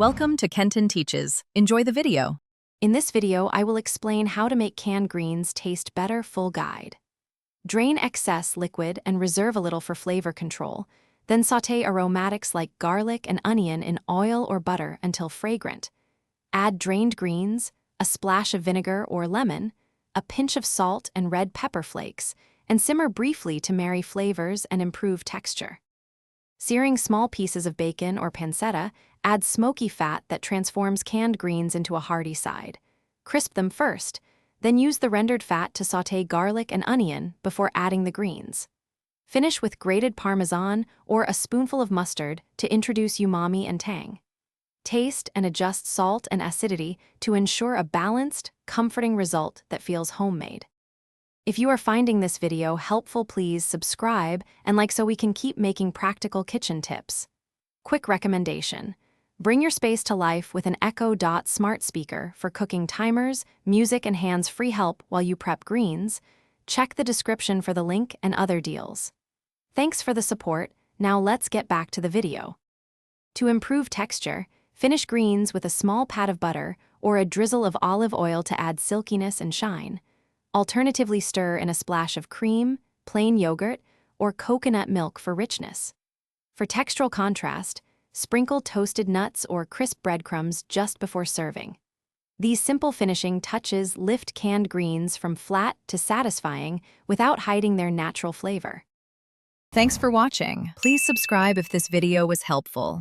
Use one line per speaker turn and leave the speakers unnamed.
Welcome to Kenton Teaches. Enjoy the video.
In this video, I will explain how to make canned greens taste better. Full guide. Drain excess liquid and reserve a little for flavor control. Then sauté aromatics like garlic and onion in oil or butter until fragrant. Add drained greens, a splash of vinegar or lemon, a pinch of salt and red pepper flakes, and simmer briefly to marry flavors and improve texture. Searing small pieces of bacon or pancetta, add smoky fat that transforms canned greens into a hearty side. Crisp them first, then use the rendered fat to sauté garlic and onion before adding the greens. Finish with grated Parmesan or a spoonful of mustard to introduce umami and tang. Taste and adjust salt and acidity to ensure a balanced, comforting result that feels homemade. If you are finding this video helpful, please subscribe and like so we can keep making practical kitchen tips. Quick recommendation: bring your space to life with an Echo Dot smart speaker for cooking timers, music, and hands-free help while you prep greens. Check the description for the link and other deals. Thanks for the support. Now let's get back to the video. To improve texture, finish greens with a small pat of butter or a drizzle of olive oil to add silkiness and shine. Alternatively, stir in a splash of cream, plain yogurt, or coconut milk for richness. For textural contrast, sprinkle toasted nuts or crisp breadcrumbs just before serving. These simple finishing touches lift canned greens from flat to satisfying without hiding their natural flavor.
Thanks for watching. Please subscribe if this video was helpful.